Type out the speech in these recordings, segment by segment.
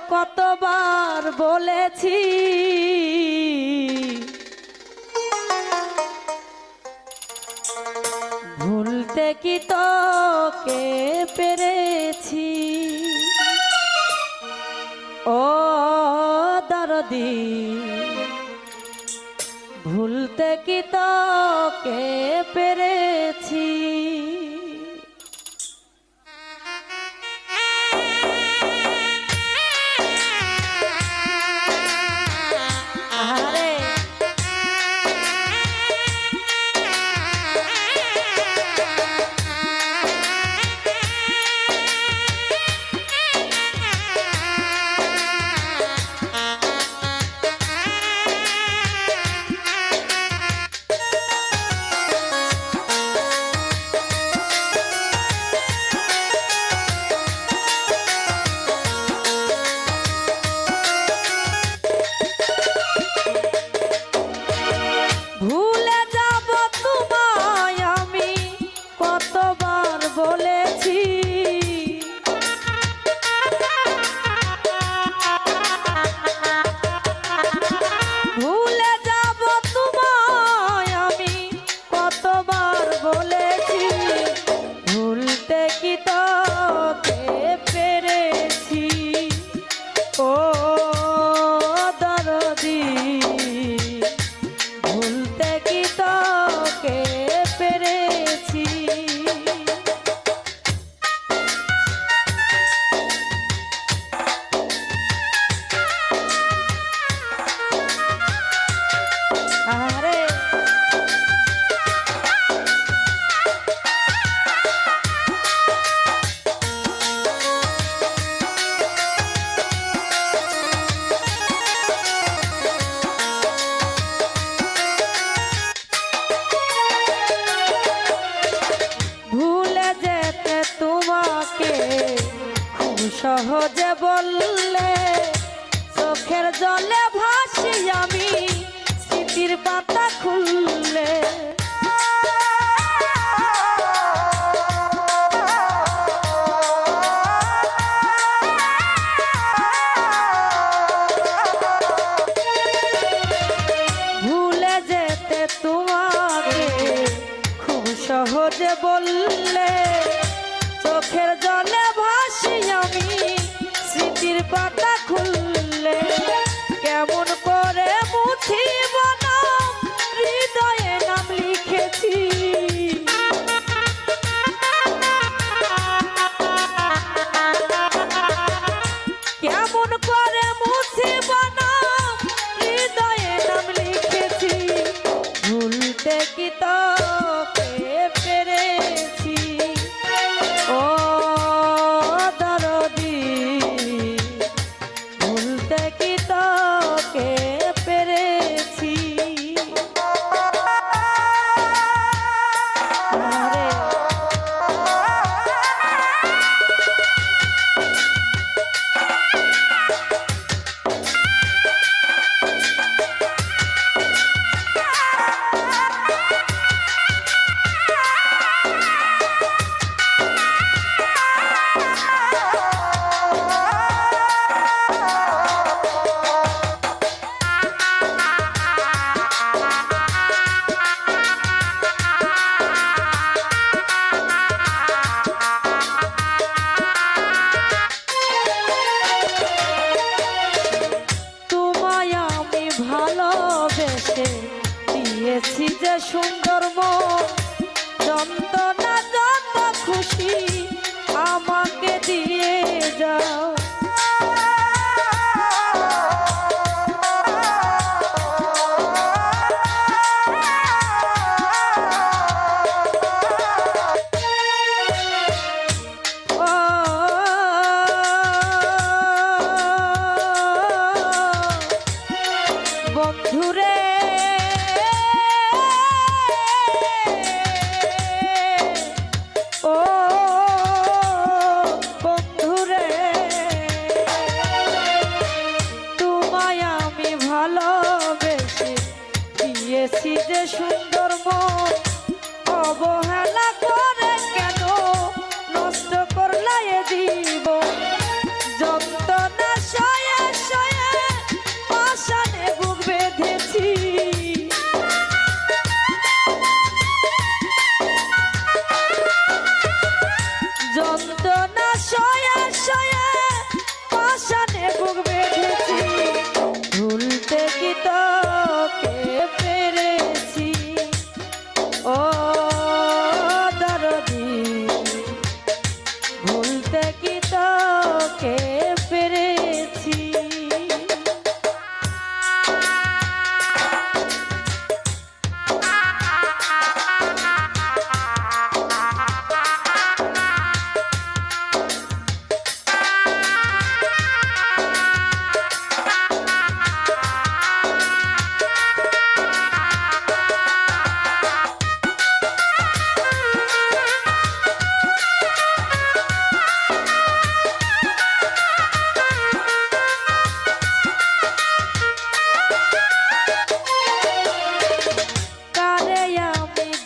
কতবার বলেছি ভুলতে কি তোকে পেরেছি ও দরদি ভুলতে কি তোকে পেরেছি সহজে বললে চোখের জলে ভাসি আমি স্মৃতির পাতা খুললে ভুলে যেতে তোমাকে খুব সহজে বললে চোখের জলে ভাসি আমি স্মৃতির পাতা খুললে কেমন করে মুছিব না হৃদয়ে নাম লিখেছি কেমন করে মুছিব না হৃদয়ে নাম লিখেছি ভুলতে কি তোকে পেরেছি ও দরদি ভুলতে কি তোকে পেরেছি দিয়েছি যে সুন্দর মন যন্ত্রণা যত খুশি আমাকে দিয়ে যাও বন্ধুরে ও বন্ধুরে ও দরদি ভুলতে কি তোকে পেরেছি।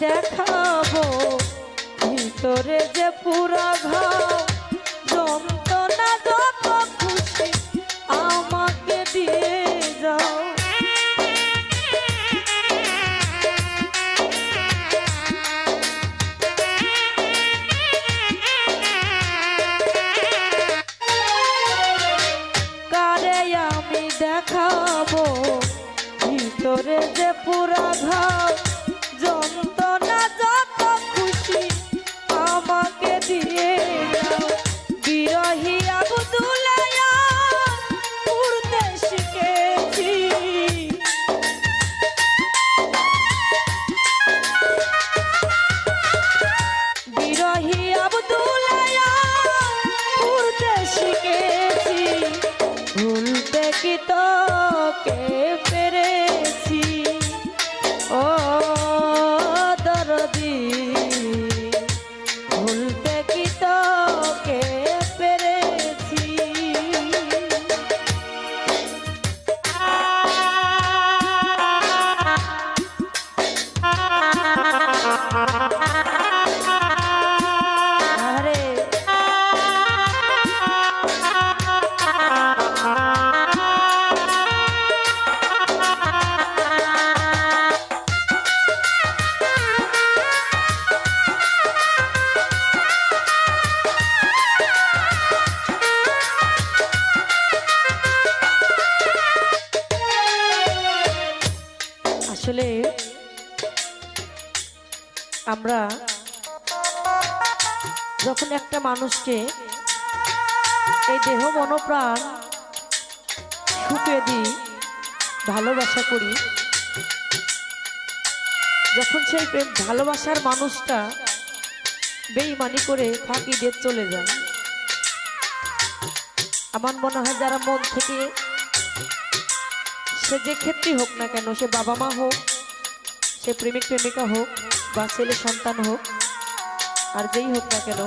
দেখাবো ভিতরে যে পুরা ঘাও যন্ত্রণা যত খুশি আমাকে দিয়ে যাও। কারে আমি দেখাবো ভিতরে যে পুরা ঘাও যন্ত্রণা যত খুশি আমাকে দিয়ে যাও। বিরহী আবদুল্লাহ উড়তে শিখেছি, বিরহী আবদুল্লাহ উড়তে শিখেছি। ভুলতে কি তোকে পেরেছি ও দরদি ভুলতে কি তোকে পেরেছি। আরে আসলে আমরা যখন একটা মানুষকে এই দেহ মনোপ্রাণ শুকিয়ে দিই, ভালোবাসা করি, যখন সেই ভালোবাসার মানুষটা বেঈমানি করে ফাঁকি দিয়ে চলে যায়, আমার মনে হয় যারা মন থেকে সে যে ক্ষেত্রেই হোক না কেন, সে বাবা মা হোক, সে প্রেমিক প্রেমিকা হোক বা ছেলে সন্তান হোক, আর যেই হোক না কেন,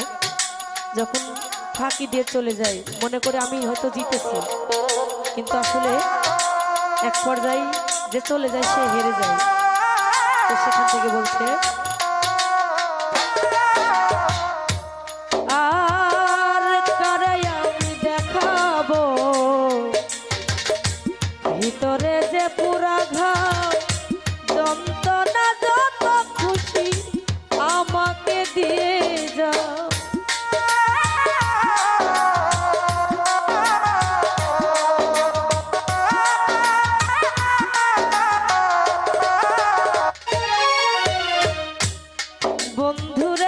যখন ফাঁকি দিয়ে চলে যায় মনে করে আমি হয়তো জিতেছি, কিন্তু আসলে এক পর্যায়ে যে চলে যায় সে হেরে যায়। তো সেখান থেকে বলছে আর কারে আমি দেখাবো ভিতরে যে পুরা ঘাও যন্ত্রণা যত খুশি আমাকে দিয়ে যাও। বন্ধুরে